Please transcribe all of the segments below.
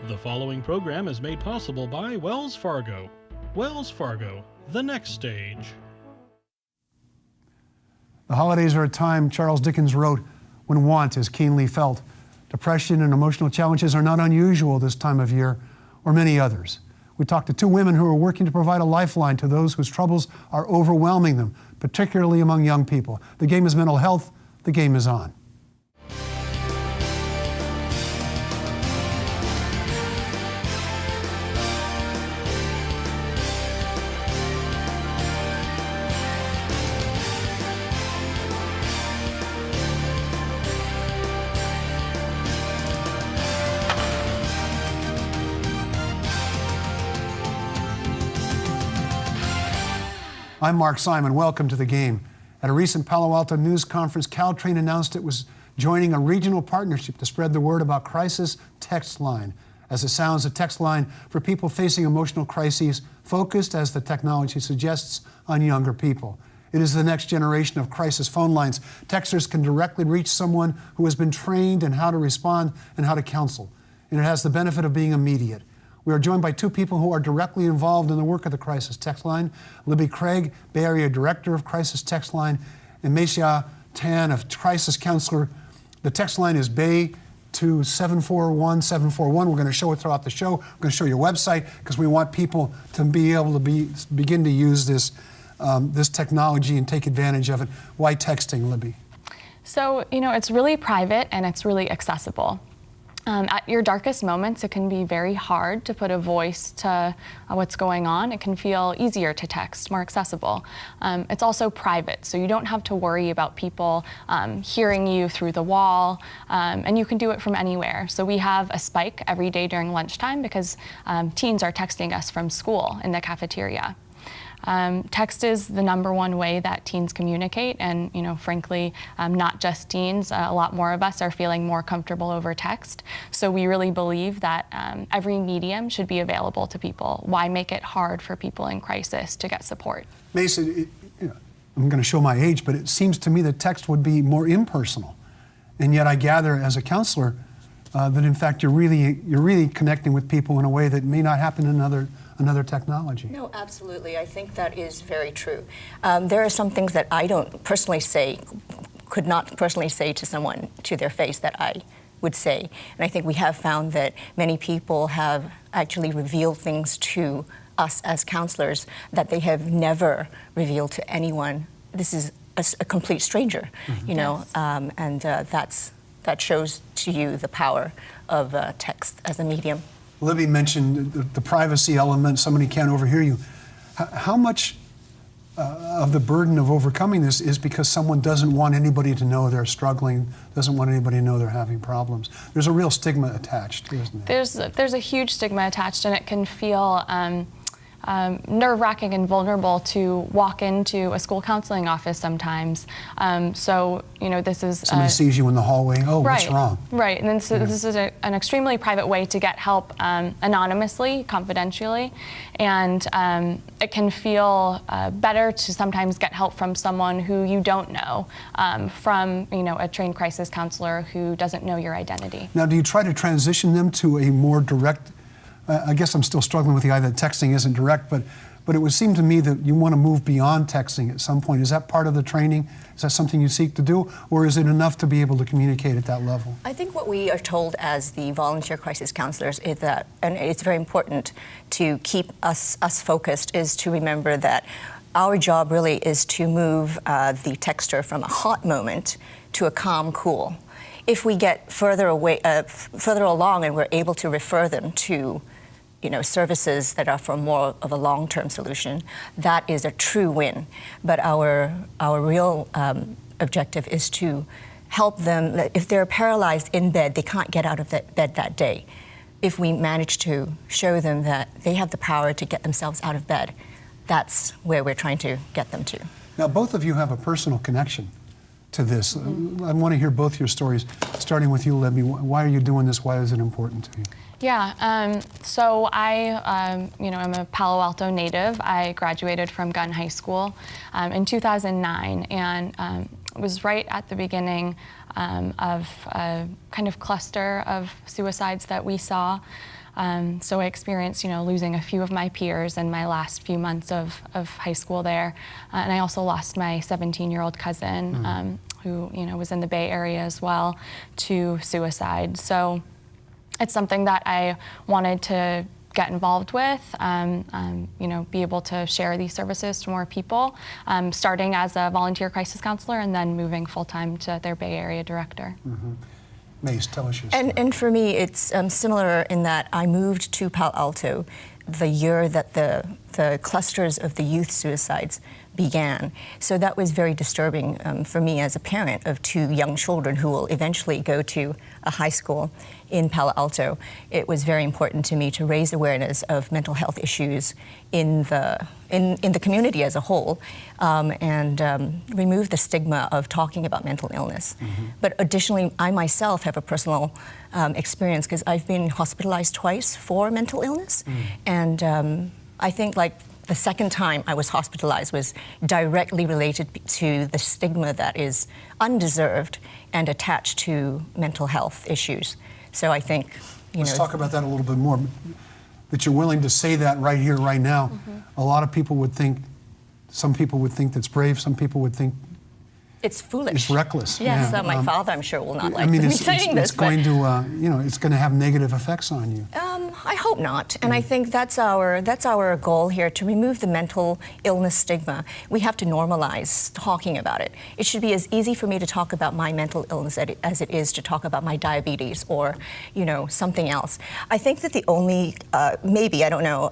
The following program is made possible by Wells Fargo. Wells Fargo, the next stage. The holidays are a time, Charles Dickens wrote, when want is keenly felt. Depression and emotional challenges are not unusual this time of year, or many others. We talked to two women who are working to provide a lifeline to those whose troubles are overwhelming them, particularly among young people. The game is mental health. The game is on. I'm Mark Simon. Welcome to the game. At a recent Palo Alto news conference, Caltrain announced it was joining a regional partnership to spread the word about Crisis Text Line. As it sounds, a text line for people facing emotional crises, focused, as the technology suggests, on younger people. It is the next generation of crisis phone lines. Texters can directly reach someone who has been trained in how to respond and how to counsel. And it has the benefit of being immediate. We are joined by two people who are directly involved in the work of the Crisis Text Line. Libby Craig, Bay Area Director of Crisis Text Line, and Mei-Hsia Tan, a crisis counselor. The text line is Bay to 741-741. We're going to show it throughout the show. We're going to show your website because we want people to be able to begin to use this, this technology and take advantage of it. Why texting, Libby? So, it's really private and it's really accessible. At your darkest moments, it can be very hard to put a voice to what's going on. It can feel easier to text, more accessible. It's also private, so you don't have to worry about people hearing you through the wall, and you can do it from anywhere. So we have a spike every day during lunchtime because teens are texting us from school in the cafeteria. Text is the #1 way that teens communicate, and frankly, not just teens. A lot more of us are feeling more comfortable over text. So we really believe that every medium should be available to people. Why make it hard for people in crisis to get support? Mason, I'm going to show my age, but it seems to me that text would be more impersonal, and yet I gather as a counselor that in fact you're really connecting with people in a way that may not happen in another technology. No, absolutely. I think that is very true. There are some things that I don't personally say, could not personally say to someone to their face that I would say. And I think we have found that many people have actually revealed things to us as counselors that they have never revealed to anyone. This is a complete stranger, Yes. And that shows to you the power of text as a medium. Libby mentioned the privacy element, somebody can't overhear you. How much of the burden of overcoming this is because someone doesn't want anybody to know they're struggling, doesn't want anybody to know they're having problems? There's a real stigma attached, isn't there? There's a huge stigma attached, and it can feel nerve-wracking and vulnerable to walk into a school counseling office sometimes. So, this is... Somebody sees you in the hallway, oh, right, what's wrong? Right, and then this is an extremely private way to get help anonymously, confidentially, and it can feel better to sometimes get help from someone who you don't know, from, a trained crisis counselor who doesn't know your identity. Now, do you try to transition them to a more direct, I guess I'm still struggling with the idea that texting isn't direct, but it would seem to me that you want to move beyond texting at some point. Is that part of the training? Is that something you seek to do, or is it enough to be able to communicate at that level? I think what we are told as the volunteer crisis counselors is that, and it's very important to keep us focused, is to remember that our job really is to move the texter from a hot moment to a calm, cool. If we get further along and we're able to refer them to services that are for more of a long-term solution, that is a true win. But our real objective is to help them. If they're paralyzed in bed, they can't get out of bed that day. If we manage to show them that they have the power to get themselves out of bed, that's where we're trying to get them to. Now, both of you have a personal connection to this. I want to hear both your stories, starting with you, Libby. Why are you doing this? Why is it important to you? Yeah, so I'm a Palo Alto native. I graduated from Gunn High School in 2009, and it was right at the beginning of a kind of cluster of suicides that we saw. So I experienced, losing a few of my peers in my last few months of high school there. And I also lost my 17-year-old cousin, who, was in the Bay Area as well, to suicide. So it's something that I wanted to get involved with, be able to share these services to more people, starting as a volunteer crisis counselor and then moving full-time to their Bay Area director. Mace, tell us your story. And for me, it's similar in that I moved to Palo Alto the year that the clusters of the youth suicides began. So that was very disturbing for me as a parent of two young children who will eventually go to a high school in Palo Alto. It was very important to me to raise awareness of mental health issues in the community as a whole, and remove the stigma of talking about mental illness. But additionally, I myself have a personal experience because I've been hospitalized twice for mental illness, and I think the second time I was hospitalized was directly related to the stigma that is undeserved and attached to mental health issues. So I think, Let's talk about that a little bit more. That you're willing to say that right here, right now. A lot of people would think, some people would think that's brave, some people would think it's foolish. It's reckless. Yes, yeah. My father, I'm sure, will not like me saying this. It's going to, it's going to have negative effects on you. I hope not, and I think that's our goal here, to remove the mental illness stigma. We have to normalize talking about it. It should be as easy for me to talk about my mental illness as it is to talk about my diabetes or, something else. I think that the only, maybe, I don't know,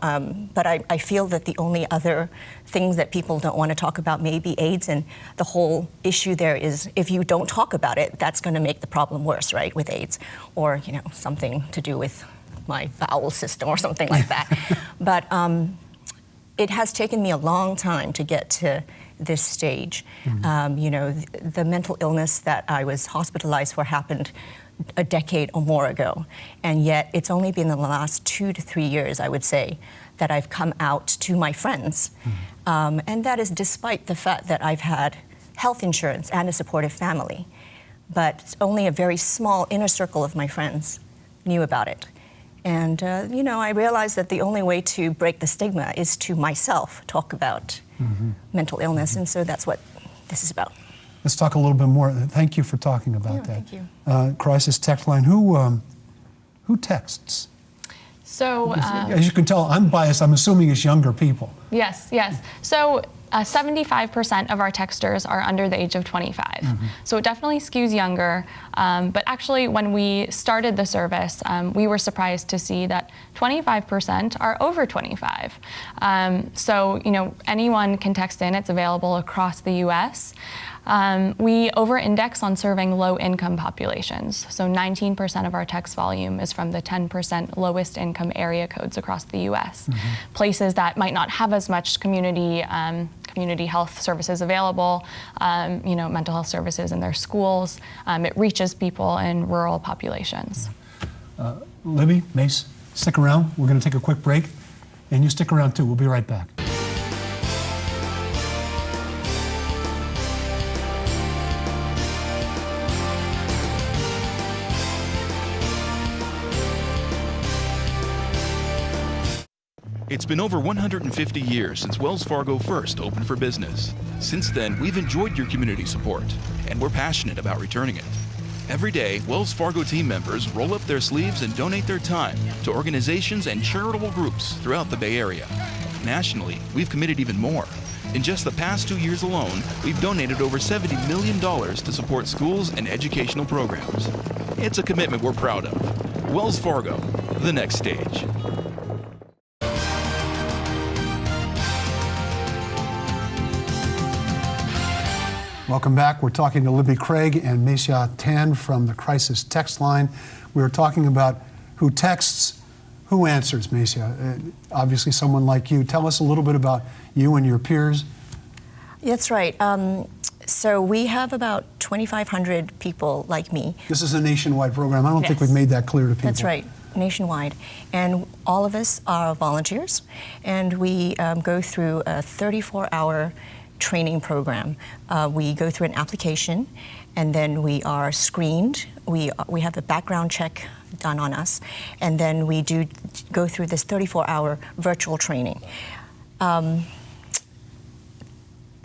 but I feel that the only other things that people don't want to talk about may be AIDS, and the whole issue there is if you don't talk about it, that's going to make the problem worse, right, with AIDS, or, something to do with my bowel system or something like that. But it has taken me a long time to get to this stage. The mental illness that I was hospitalized for happened a decade or more ago, and yet it's only been in the last 2 to 3 years, I would say, that I've come out to my friends. And that is despite the fact that I've had health insurance and a supportive family. But only a very small inner circle of my friends knew about it. And, I realized that the only way to break the stigma is to myself talk about mental illness. And so that's what this is about. Let's talk a little bit more. Thank you for talking about that. Thank you. Crisis text line. Who texts? So, as you can tell, I'm biased. I'm assuming it's younger people. Yes. So 75% of our texters are under the age of 25. So it definitely skews younger. But actually, when we started the service, we were surprised to see that 25% are over 25. So, anyone can text in. It's available across the U.S. We over-index on serving low-income populations. So 19% of our text volume is from the 10% lowest income area codes across the U.S. Places that might not have as much community health services available, mental health services in their schools. It reaches people in rural populations. Libby, Mace, stick around. We're going to take a quick break, and you stick around too. We'll be right back. It's been over 150 years since Wells Fargo first opened for business. Since then, we've enjoyed your community support, and we're passionate about returning it. Every day, Wells Fargo team members roll up their sleeves and donate their time to organizations and charitable groups throughout the Bay Area. Nationally, we've committed even more. In just the past 2 years alone, we've donated over $70 million to support schools and educational programs. It's a commitment we're proud of. Wells Fargo, the next stage. Welcome back. We're talking to Libby Craig and Mei-Hsia Tan from the Crisis text line. We were talking about who texts, who answers, Mei-Hsia. Obviously someone like you. Tell us a little bit about you and your peers. That's right. So we have about 2,500 people like me. This is a nationwide program. I don't think we've made that clear to people. That's right, nationwide. And all of us are volunteers, and we go through a 34-hour training program. We go through an application, and then we are screened we have a background check done on us, and then we do go through this 34-hour virtual training.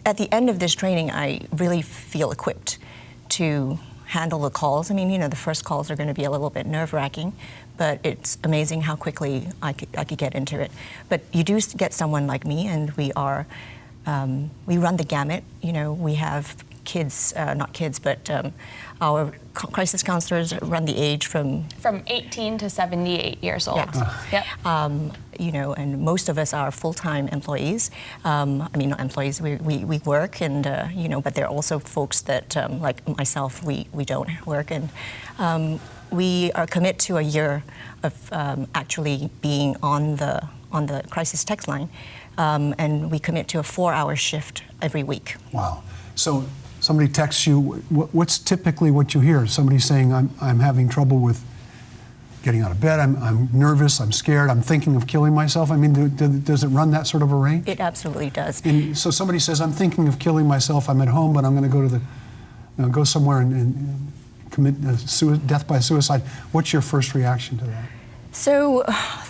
At the end of this training, I really feel equipped to handle the calls. I mean, you know, the first calls are going to be a little bit nerve-wracking, but it's amazing how quickly I could get into it. But you do get someone like me, and we run the gamut. You know, we have kids, not kids, but our crisis counselors run the age from 18 to 78 years old. Yeah. Yep. You know, and most of us are full-time employees. I mean, not employees, we work, and, you know, but there are also folks that, like myself, we don't work. And we are committed to a year of actually being on the crisis text line, and we commit to a 4-hour shift every week. Wow. So somebody texts you, what's typically what you hear? Somebody saying, I'm having trouble with getting out of bed, I'm nervous, I'm scared, I'm thinking of killing myself. I mean, does it run that sort of a range? It absolutely does. And so somebody says, I'm thinking of killing myself, I'm at home, but I'm going to go to go somewhere and commit death by suicide. What's your first reaction to that? So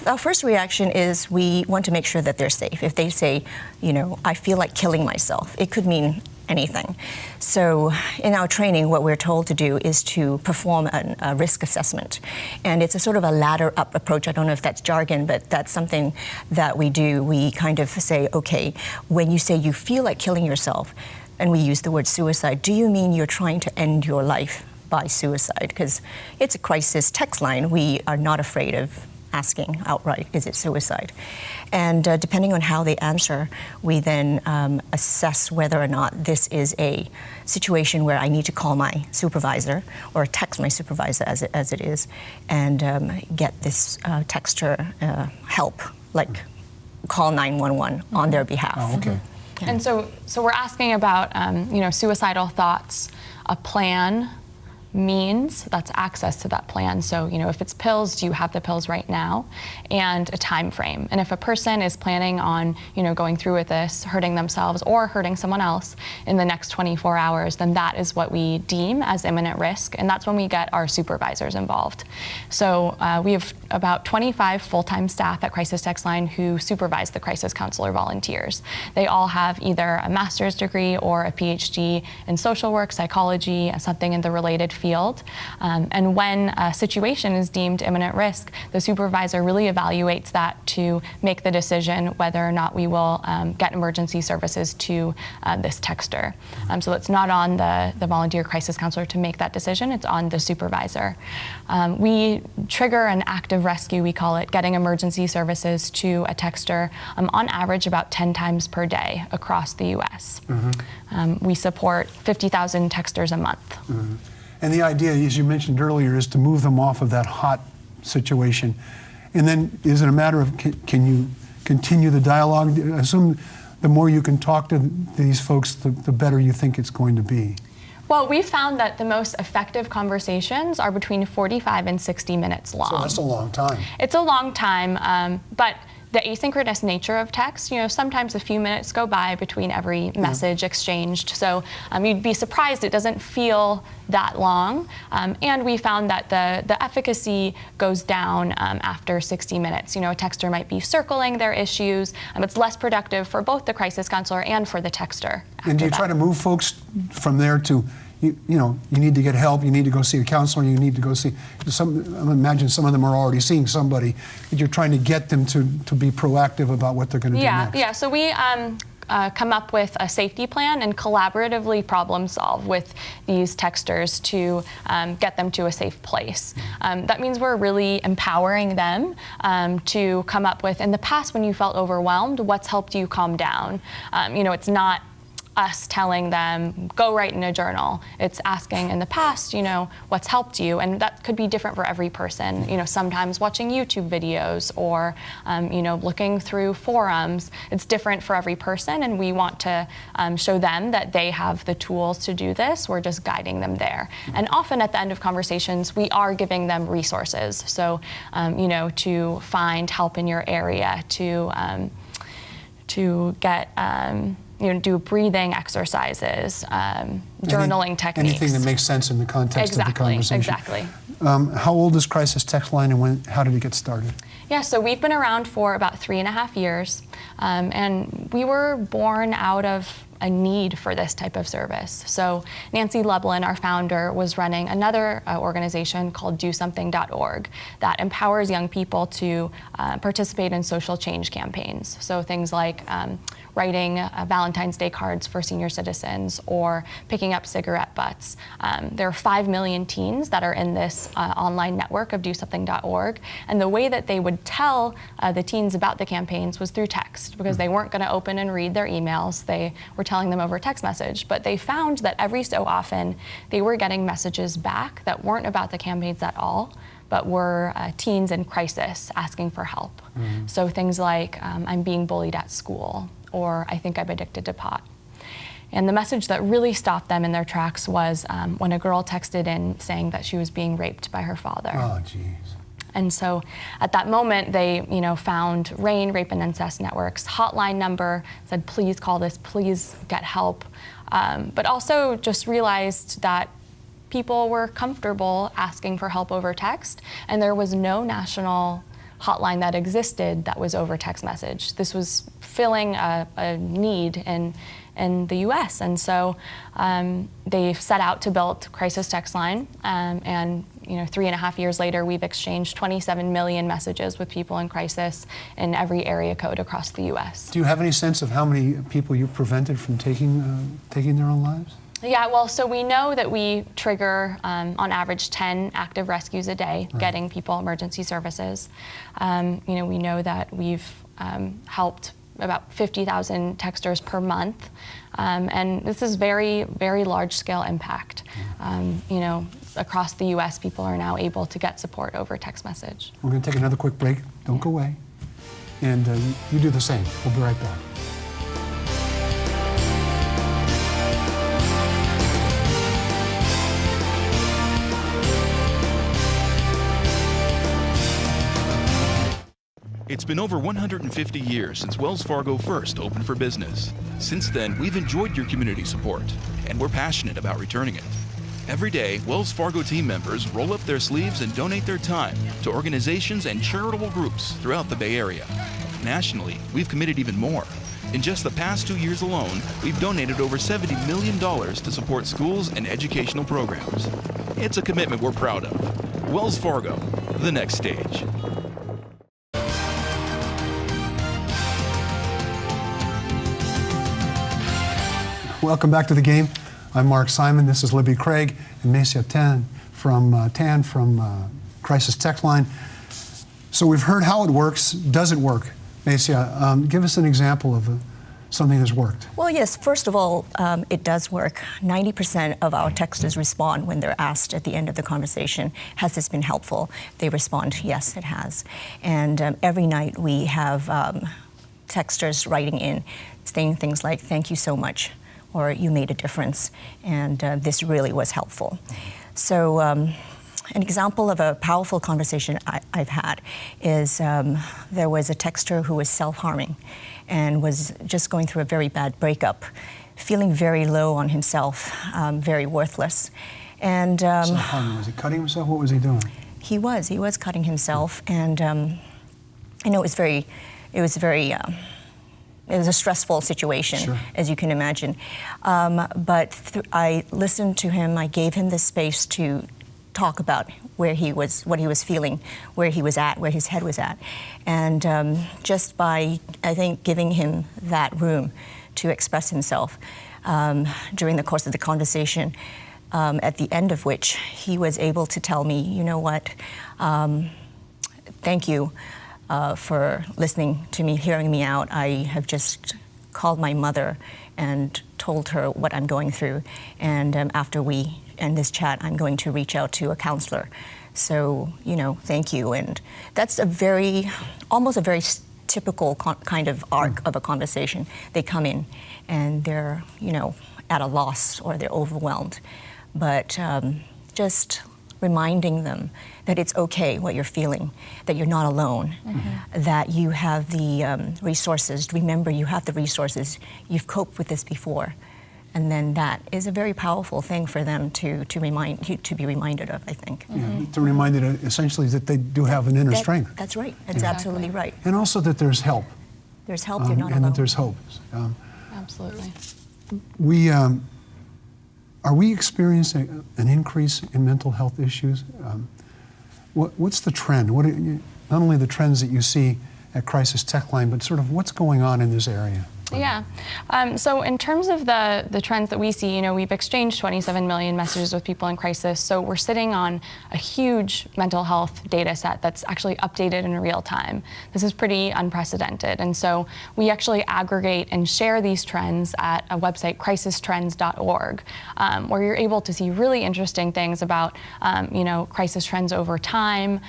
our first reaction is we want to make sure that they're safe. If they say, you know, I feel like killing myself, it could mean anything. So in our training, what we're told to do is to perform a risk assessment. And it's a sort of a ladder-up approach. I don't know if that's jargon, but that's something that we do. We kind of say, okay, when you say you feel like killing yourself, and we use the word suicide, do you mean you're trying to end your life by suicide? Because it's a crisis text line. We are not afraid of asking outright, is it suicide? And depending on how they answer, we then assess whether or not this is a situation where I need to call my supervisor or text my supervisor as it is, and get this texter help, like call 911 on their behalf. Oh, okay. Yeah. And so we're asking about, you know, suicidal thoughts, a plan, means, that's access to that plan. So, you know, if it's pills, do you have the pills right now? And a time frame. And if a person is planning on, you know, going through with this, hurting themselves or hurting someone else in the next 24 hours, then that is what we deem as imminent risk. And that's when we get our supervisors involved. So we have about 25 full-time staff at Crisis Text Line who supervise the crisis counselor volunteers. They all have either a master's degree or a PhD in social work, psychology, something in the related field. And when a situation is deemed imminent risk, the supervisor really evaluates that to make the decision whether or not we will get emergency services to this texter. So it's not on the volunteer crisis counselor to make that decision, it's on the supervisor. We trigger an active rescue, we call it, getting emergency services to a texter on average about 10 times per day across the U.S. Mm-hmm. We support 50,000 texters a month. Mm-hmm. And the idea, as you mentioned earlier, is to move them off of that hot situation. And then is it a matter of can you continue the dialogue? I assume the more you can talk to these folks, the better you think it's going to be. Well, we found that the most effective conversations are between 45 and 60 minutes long. So that's a long time. It's a long time, but the asynchronous nature of text, you know, sometimes a few minutes go by between every message exchanged. So you'd be surprised it doesn't feel that long. And we found that the efficacy goes down after 60 minutes. You know, a texter might be circling their issues. It's less productive for both the crisis counselor and for the texter. And do you try to move folks from there to, you know, you need to get help, you need to go see a counselor, you need to go see some, I imagine some of them are already seeing somebody, and you're trying to get them to be proactive about what they're going to do next. Yeah, so we come up with a safety plan and collaboratively problem solve with these texters to get them to a safe place. That means we're really empowering them to come up with, in the past when you felt overwhelmed, what's helped you calm down? You know, it's not us telling them, go write in a journal. It's asking in the past, you know, what's helped you? And that could be different for every person. You know, sometimes watching YouTube videos or, you know, looking through forums. It's different for every person, and we want to show them that they have the tools to do this. We're just guiding them there. And often at the end of conversations, we are giving them resources. So, you know, to find help in your area, to get do breathing exercises, journaling techniques. Anything that makes sense in the context of the conversation. Exactly. How old is Crisis Text Line, and how did it get started? Yeah, so we've been around for about 3.5 years, and we were born out of a need for this type of service. So Nancy Lublin, our founder, was running another organization called DoSomething.org that empowers young people to participate in social change campaigns. So things like writing Valentine's Day cards for senior citizens or picking up cigarette butts. There are 5 million teens that are in this online network of DoSomething.org, and the way that they would tell the teens about the campaigns was through text, because they weren't going to open and read their emails. They were telling them over text message, but they found that every so often they were getting messages back that weren't about the campaigns at all, but were teens in crisis asking for help. So things like, I'm being bullied at school, or I think I'm addicted to pot. And the message that really stopped them in their tracks was when a girl texted in saying that she was being raped by her father. Oh, geez. And so at that moment, they found RAIN, Rape and Incest Network's hotline number, said, please call this, please get help. But also just realized that people were comfortable asking for help over text, and there was no national hotline that existed that was over text message. This was filling a need in the US. And so they set out to build Crisis Text Line, and 3.5 years later, we've exchanged 27 million messages with people in crisis in every area code across the US. Do you have any sense of how many people you prevented from taking their own lives? Yeah, well, so we know that we trigger, on average, 10 active rescues a day, getting people emergency services. We know that we've helped about 50,000 texters per month, and this is very, very large-scale impact. Across the U.S., people are now able to get support over text message. We're going to take another quick break. Don't go away. And you do the same. We'll be right back. It's been over 150 years since Wells Fargo first opened for business. Since then, we've enjoyed your community support, and we're passionate about returning it. Every day, Wells Fargo team members roll up their sleeves and donate their time to organizations and charitable groups throughout the Bay Area. Nationally, we've committed even more. In just the past 2 years alone, we've donated over $70 million to support schools and educational programs. It's a commitment we're proud of. Wells Fargo, the next stage. Welcome back to the game. I'm Mark Simon. This is Libby Craig and Mei-Hsia Tan from Crisis Text Line. So we've heard how it works. Does it work? Mei-Hsia, give us an example of something that's worked. Well, yes. First of all, it does work. 90% of our texters respond when they're asked at the end of the conversation, has this been helpful? They respond, yes, it has. And every night we have texters writing in, saying things like, thank you so much, or you made a difference, and this really was helpful. So an example of a powerful conversation I've had is there was a texter who was self-harming and was just going through a very bad breakup, feeling very low on himself, very worthless. And self-harming, was he cutting himself? What was he doing? He was cutting himself, and it was a stressful situation, sure, as you can imagine. But I listened to him. I gave him the space to talk about where he was, what he was feeling, where he was at, where his head was at. And just by, I think, giving him that room to express himself during the course of the conversation, at the end of which he was able to tell me, you know what, thank you for listening to me, hearing me out. I have just called my mother and told her what I'm going through. And after we end this chat, I'm going to reach out to a counselor. So, thank you. And that's almost a very typical kind of arc of a conversation. They come in and they're, at a loss or they're overwhelmed. But just reminding them that it's okay what you're feeling, that you're not alone, that you have the resources. Remember, you have the resources. You've coped with this before. And then that is a very powerful thing for them to be reminded of, I think. Yeah, to remind it essentially that they do have an inner strength. That's right. That's absolutely right. And also that there's help. There's help. You're not alone. And that there's hope. Absolutely. Are we experiencing an increase in mental health issues? What's the trend? Not only the trends that you see at Crisis Tech Line, but sort of what's going on in this area? Yeah. So in terms of the trends that we see, we've exchanged 27 million messages with people in crisis. So we're sitting on a huge mental health data set that's actually updated in real time. This is pretty unprecedented. And so we actually aggregate and share these trends at a website, crisistrends.org, where you're able to see really interesting things about, crisis trends over time,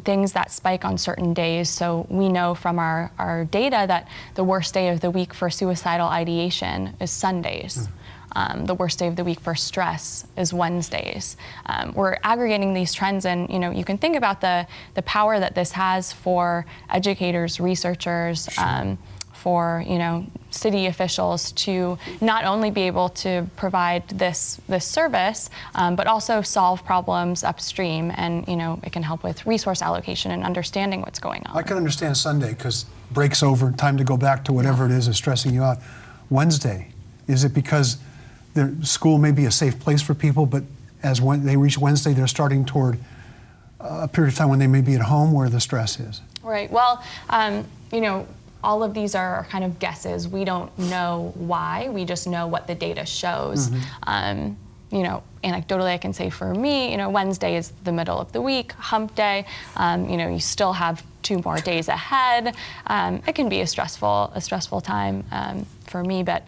things that spike on certain days. So we know from our data that the worst day of the week for suicidal ideation is Sundays. The worst day of the week for stress is Wednesdays. We're aggregating these trends, and you can think about the power that this has for educators, researchers, for city officials to not only be able to provide this service, but also solve problems upstream, and it can help with resource allocation and understanding what's going on. I can understand Sunday because break's over, time to go back to whatever it is stressing you out. Wednesday, is it because school may be a safe place for people, but when they reach Wednesday, they're starting toward a period of time when they may be at home where the stress is? Right. Well, all of these are kind of guesses. We don't know why. We just know what the data shows. Anecdotally, I can say for me, Wednesday is the middle of the week, hump day. You still have 2 more days ahead. It can be a stressful time for me, but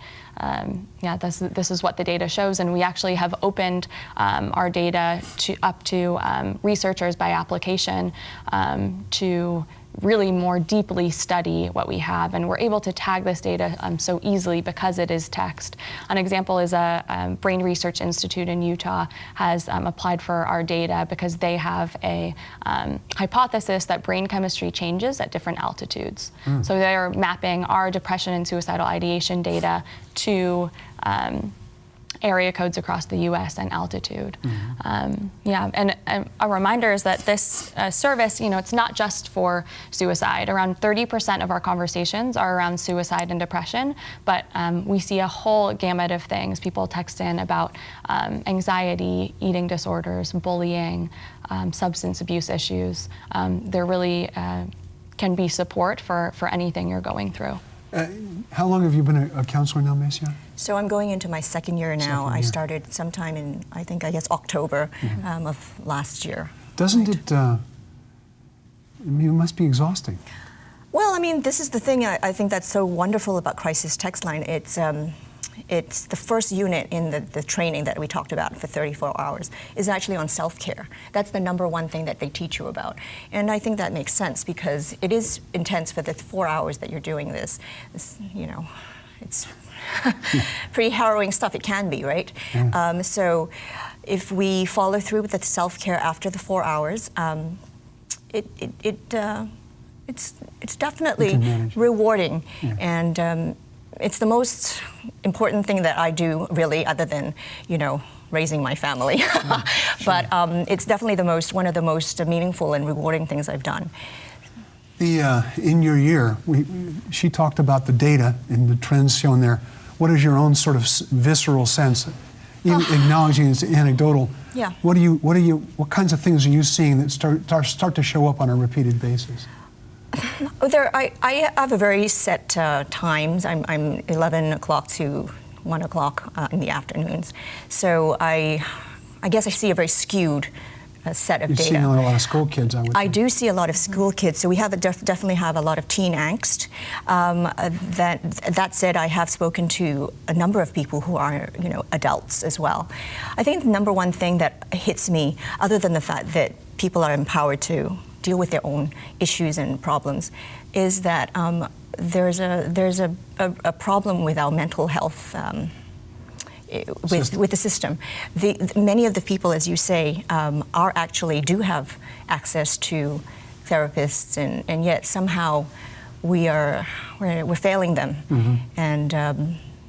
this is what the data shows, and we actually have opened our data up to researchers by application to really more deeply study what we have, and we're able to tag this data so easily because it is text. An example is a Brain Research Institute in Utah has applied for our data because they have a hypothesis that brain chemistry changes at different altitudes. So they're mapping our depression and suicidal ideation data to area codes across the U.S. and altitude. And a reminder is that this service, it's not just for suicide. Around 30% of our conversations are around suicide and depression, but we see a whole gamut of things. People text in about anxiety, eating disorders, bullying, substance abuse issues. There really can be support for anything you're going of How long have you been a counselor now, Mei-Hsia? So I'm going into my second year now. I started sometime in, I guess October of last year. Doesn't it, it must be exhausting. Well, this is the thing I think that's so wonderful about Crisis Text Line. It's the first unit in the training that we talked about for 34 hours is actually on self-care. That's the number one thing that they teach you about. And I think that makes sense because it is intense for the 4 hours that you're doing this. It's pretty harrowing stuff. It can be, right? So if we follow through with the self-care after the 4 hours, it's definitely rewarding. And it's the most important thing that I do, really, other than, raising my family. But it's definitely one of the most meaningful and rewarding things I've done. In your year, she talked about the data and the trends shown there. What is your own sort of visceral sense, even acknowledging it's anecdotal? Yeah. What kinds of things are you seeing that start to show up on a repeated basis? I have a very set times. I'm 11 o'clock to 1 o'clock in the afternoons. So I guess I see a very skewed set of data. You're seeing a lot of school kids, I would think. I do see a lot of school kids. So we definitely have a lot of teen angst. That said, I have spoken to a number of people who are, adults as well. I think the number one thing that hits me, other than the fact that people are empowered to deal with their own issues and problems, is that there's a problem with our mental health with the system. Many of the people, as you say, are actually do have access to therapists, and yet somehow we're failing them, and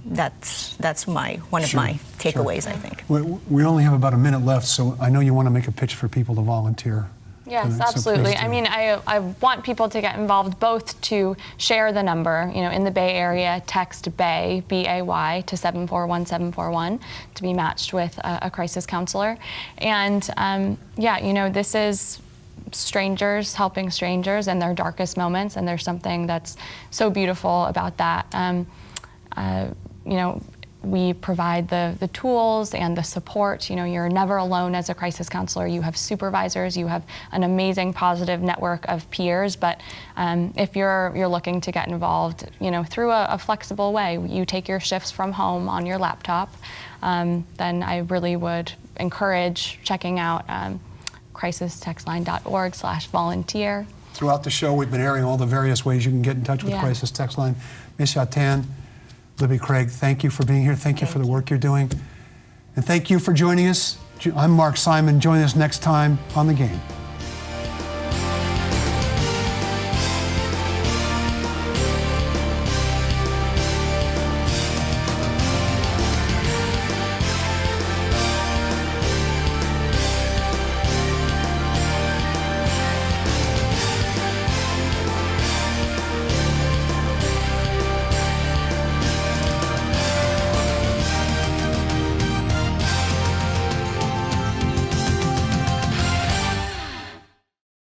that's one of my takeaways. I think we only have about a minute left, so I know you want to make a pitch for people to voluntear. Yes, absolutely. I mean, I want people to get involved, both to share the number, in the Bay Area, text BAY, B-A-Y, to 741-741 to be matched with a crisis counselor. And this is strangers helping strangers in their darkest moments, and there's something that's so beautiful about that. We provide the tools and the support. You're never alone as a crisis counselor. You have supervisors. You have an amazing, positive network of peers. But if you're looking to get involved, through a flexible way, you take your shifts from home on your laptop, then I really would encourage checking out crisistextline.org/volunteer. Throughout the show, we've been airing all the various ways you can get in touch with the Crisis Text Line. Mei-Hsia Tan, Libby Craig, thank you for being here. Thank you for the work you're doing. And thank you for joining us. I'm Mark Simon. Join us next time on The Game.